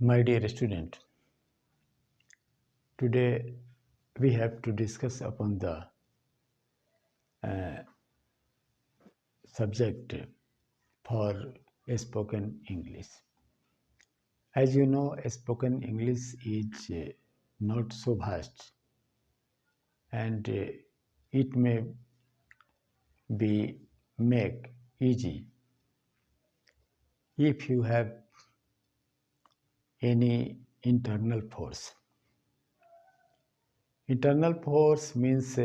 My dear student, today we have to discuss upon the subject for spoken English. As you know, spoken English is not so vast, and it may be make easy if you have any internal force. Internal force means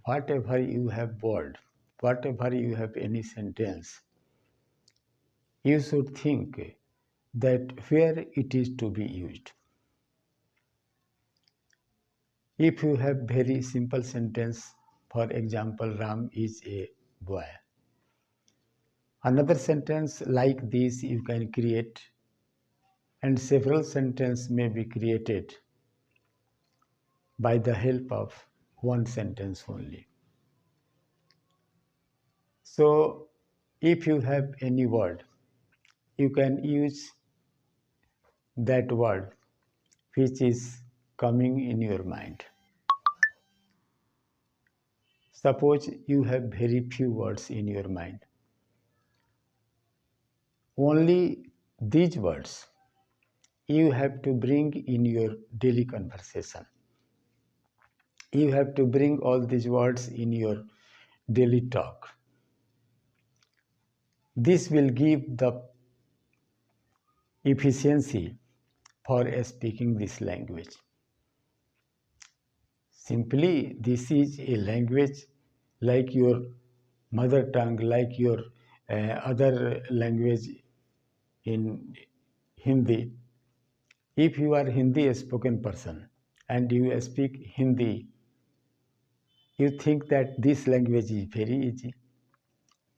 whatever you have word, whatever you have any sentence, you should think that where it is to be used. If you have very simple sentence, for example, Ram is a boy. Another sentence like this you can create, and several sentences may be created by the help of one sentence only. So if you have any word, you can use that word which is coming in your mind. Suppose you have very few words in your mind. Only these words you have to bring in your daily conversation. You have to bring all these words in your daily talk. This will give the efficiency for speaking this language. Simply, this is a language like your mother tongue, like your other language in Hindi. If you are Hindi spoken person and you speak Hindi, you think that this language is very easy.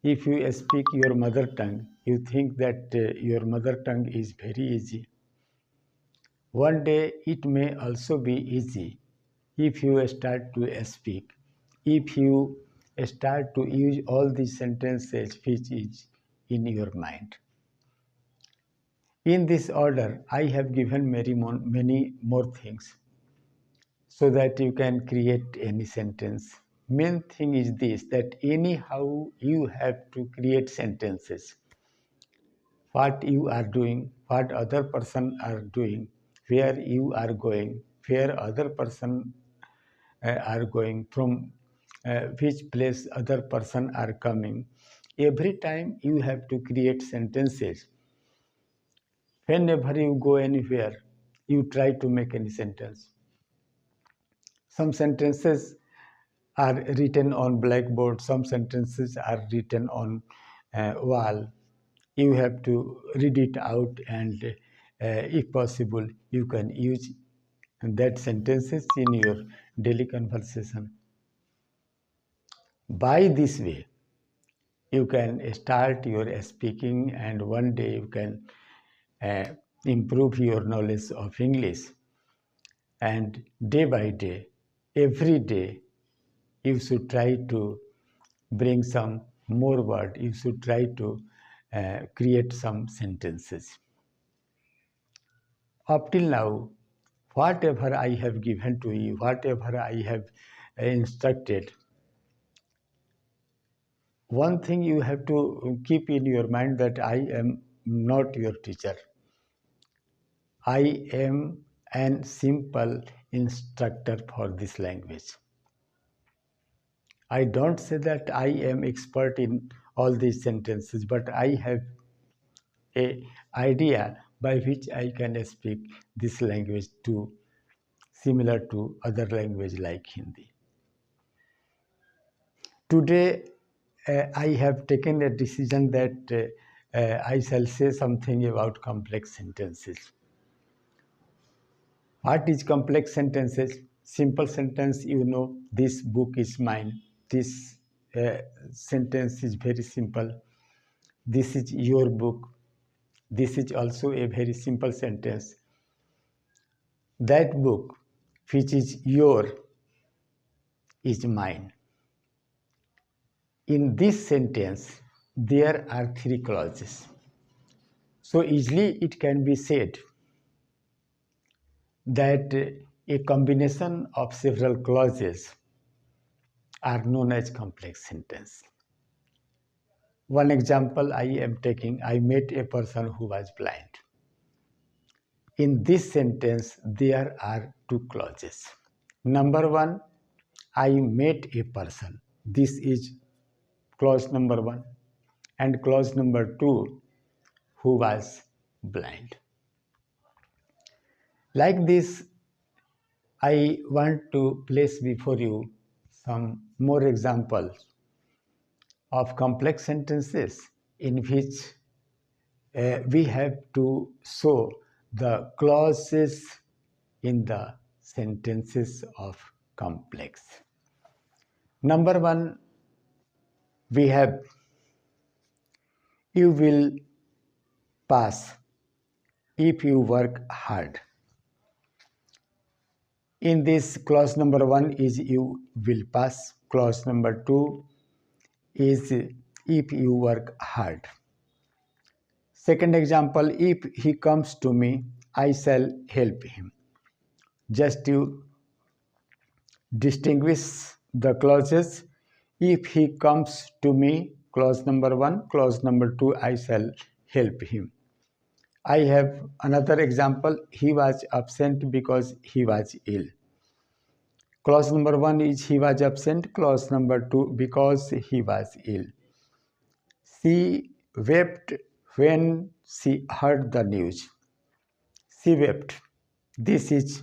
If you speak your mother tongue, you think that your mother tongue is very easy. One day it may also be easy if you start to speak, if you start to use all these sentences which is in your mind. In this order, I have given many more things so that you can create any sentence. Main thing is this, that anyhow you have to create sentences. What you are doing, what other person are doing, where you are going, where other person are going, from which place other person are coming. Every time you have to create sentences. Whenever you go anywhere, you try to make any sentence. Some sentences are written on blackboard, some sentences are written on wall. You have to read it out, and if possible, you can use that sentences in your daily conversation. By this way, you can start your speaking, and one day you can improve your knowledge of English. And day by day, every day, you should try to bring some more word. You should try to create some sentences. Up till now, whatever I have given to you, whatever I have instructed, one thing you have to keep in your mind, that I am not your teacher. I am an simple instructor for this language. I don't say that I am expert in all these sentences, but I have an idea by which I can speak this language too, similar to other language like Hindi. Today, I have taken a decision that I shall say something about complex sentences. What is complex sentences? Simple sentence, you know, this book is mine. This sentence is very simple. This is your book. This is also a very simple sentence. That book, which is your, is mine. In this sentence, there are three clauses. So easily it can be said that a combination of several clauses are known as complex sentence. One example I am taking, I met a person who was blind. In this sentence, there are two clauses. Number one, I met a person. This is clause number one. And clause number two, who was blind. Like this, I want to place before you some more examples of complex sentences in which we have to show the clauses in the sentences of complex. Number one, we have you will pass if you work hard. In this, clause number one is you will pass. Clause number two is if you work hard. Second example, if he comes to me, I shall help him. Just to distinguish the clauses, if he comes to me, clause number one, clause number two, I shall help him. I have another example, he was absent because he was ill. Clause number one is he was absent, clause number two, because he was ill. She wept when she heard the news. She wept. This is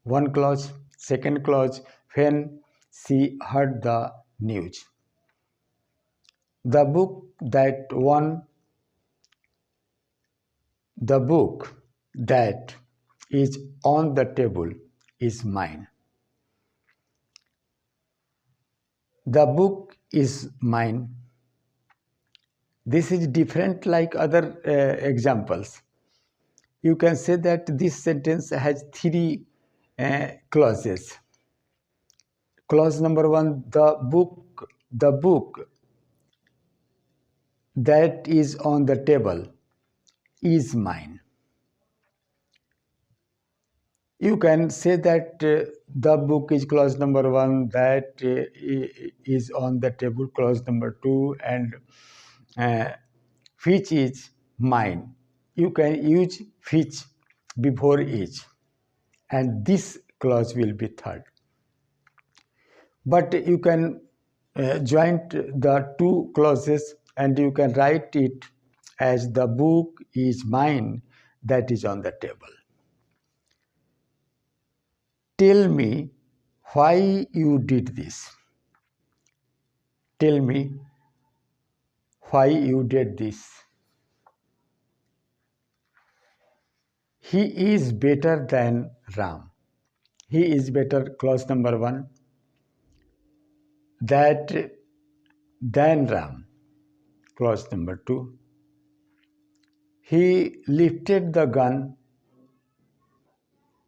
one clause. Second clause, when she heard the news. The book that is on the table is mine. The book is mine. This is different like other examples. You can say that this sentence has three clauses. Clause number one, the book that is on the table is mine. You can say that the book is clause number one, that is on the table, clause number two, and which is mine. You can use which before each, and this clause will be third. But you can join the two clauses and you can write it as the book is mine that is on the table. Tell me why you did this. Tell me why you did this. He is better than Ram. He is better, clause number one. That than Ram, clause number two. He lifted the gun,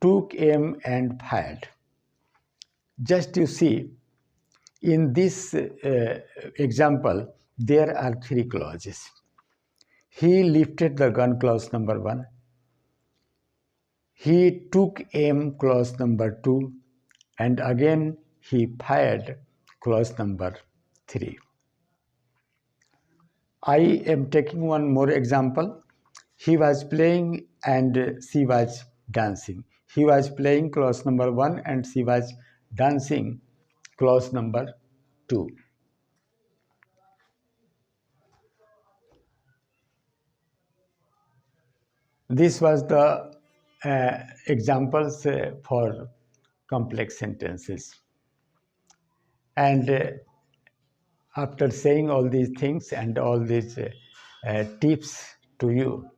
took aim and fired. Just you see, in this example, there are three clauses. He lifted the gun, clause number one. He took aim, clause number two. And again, he fired, clause number three. I am taking one more example. He was playing and she was dancing. He was playing, clause number one, and she was dancing, clause number two. This was the examples for complex sentences. And after saying all these things and all these tips to you,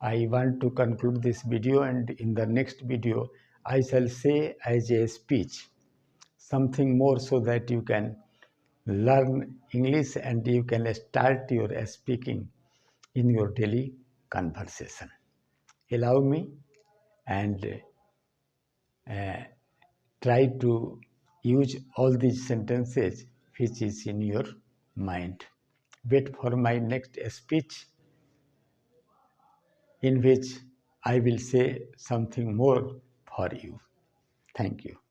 I want to conclude this video, and in the next video, I shall say as a speech something more so that you can learn English and you can start your speaking in your daily conversation. Allow me and try to use all these sentences which is in your mind. Wait for my next speech in which I will say something more for you. Thank you.